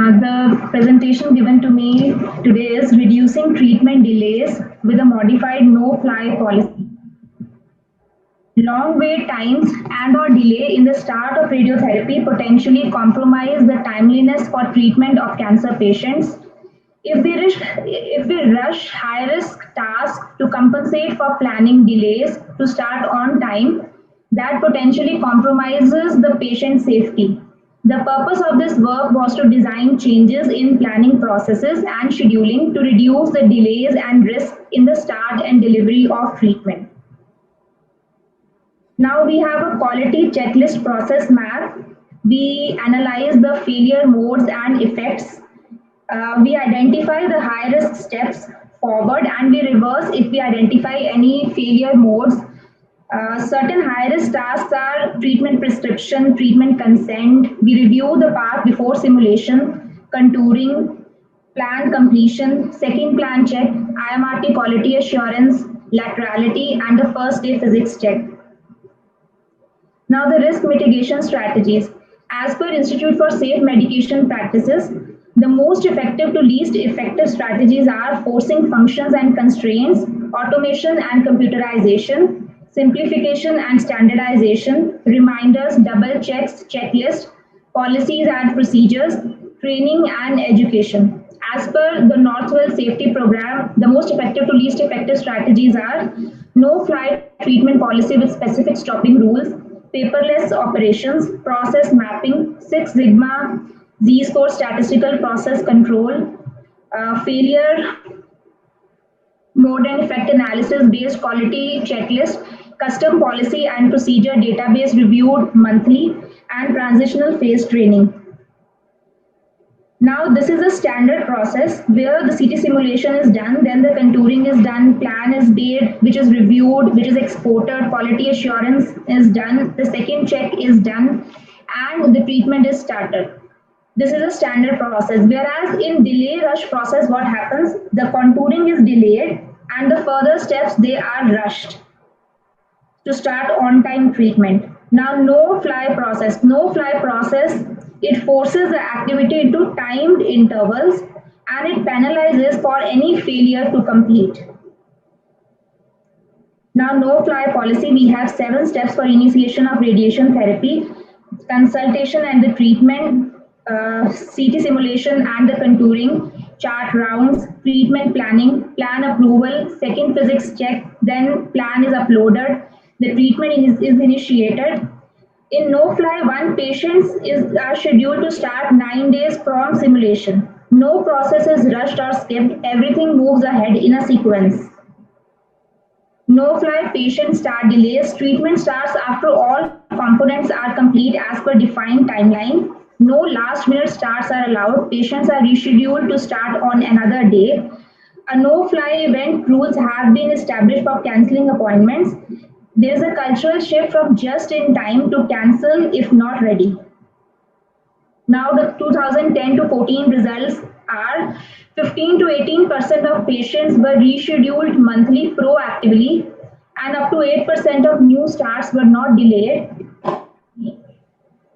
The presentation given to me today is reducing treatment delays with a modified no-fly policy. Long wait times and/or delay in the start of radiotherapy potentially compromise the timeliness for treatment of cancer patients. If we rush high-risk tasks to compensate for planning delays to start on time, that potentially compromises the patient safety. The purpose of this work was to design changes in planning processes and scheduling to reduce the delays and risk in the start and delivery of treatment. Now we have a quality checklist process map. We analyze the failure modes and effects. We identify the high risk steps forward and we reverse if we identify any failure modes. Certain high risk tasks are treatment prescription, treatment consent. We review the path before simulation, contouring, plan completion, second plan check, IMRT quality assurance, laterality, and the first day physics check. Now the risk mitigation strategies. As per Institute for Safe Medication Practices, the most effective to least effective strategies are forcing functions and constraints, automation and computerization, simplification and standardization, reminders, double checks, checklist, policies and procedures, training and education. As per the Northwell Safety Program, the most effective to least effective strategies are no-fly treatment policy with specific stopping rules, paperless operations, process mapping, Six Sigma Z-score statistical process control, failure mode and effect analysis based quality checklist, custom policy and procedure database reviewed monthly, and transitional phase training. Now this is a standard process where the CT simulation is done, then the contouring is done, plan is made, which is reviewed, which is exported, quality assurance is done, the second check is done, and the treatment is started. This is a standard process, whereas in delay rush process, what happens? The contouring is delayed and the further steps, they are rushed to start on-time treatment. Now, no-fly process. No-fly process, it forces the activity into timed intervals and it penalizes for any failure to complete. Now, no-fly policy, we have 7 steps for initiation of radiation therapy, consultation and the treatment, CT simulation and the contouring, chart rounds, treatment planning, plan approval, second physics check, then plan is uploaded, the treatment is initiated. In no-fly, one patient is scheduled to start 9 days from simulation. No process is rushed or skipped, everything moves ahead in a sequence. No-fly patient start delays, treatment starts after all components are complete as per defined timeline. No last minute starts are allowed. Patients are rescheduled to start on another day. A no-fly event rules have been established for cancelling appointments. There is a cultural shift from just in time to cancel if not ready. Now the 2010 to 14 results are 15 to 18% of patients were rescheduled monthly proactively and up to 8% of new starts were not delayed.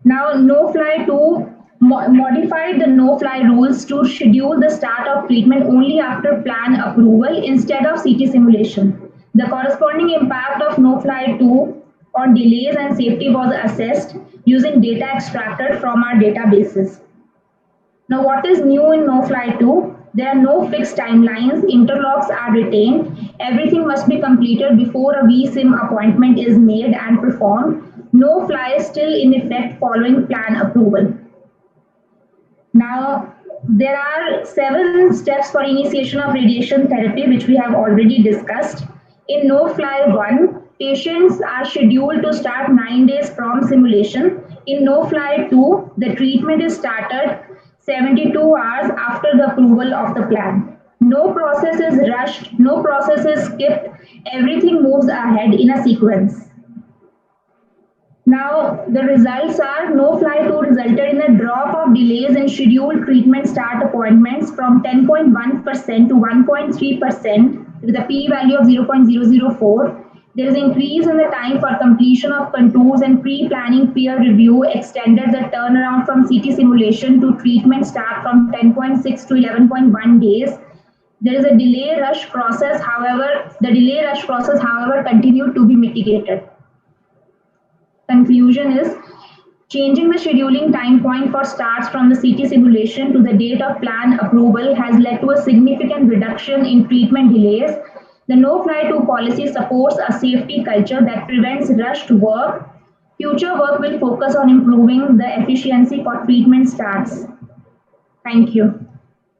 Now, no-fly 2 modified the no-fly rules to schedule the start of treatment only after plan approval instead of CT simulation. The corresponding impact of no-fly 2 on delays and safety was assessed using data extracted from our databases. Now, what is new in no-fly 2? There are no fixed timelines, interlocks are retained, everything must be completed before a VSIM appointment is made and performed. No fly is still in effect following plan approval. Now, there are 7 steps for initiation of radiation therapy, which we have already discussed. In no-fly 1, patients are scheduled to start 9 days from simulation. In no-fly 2, the treatment is started 72 hours after the approval of the plan. No process is rushed, no process is skipped, everything moves ahead in a sequence. Now, the results are no-fly 2 resulted in a drop of delays in scheduled treatment start appointments from 10.1% to 1.3% with a p-value of 0.004. There is increase in the time for completion of contours and pre-planning peer review extended the turnaround from CT simulation to treatment start from 10.6 to 11.1 days. There is a delay rush process, however, the delay rush process, however, continued to be mitigated. Conclusion is changing the scheduling time point for starts from the CT simulation to the date of plan approval has led to a significant reduction in treatment delays. The no-fly-to policy supports a safety culture that prevents rushed work. Future work will focus on improving the efficiency for treatment starts. Thank you.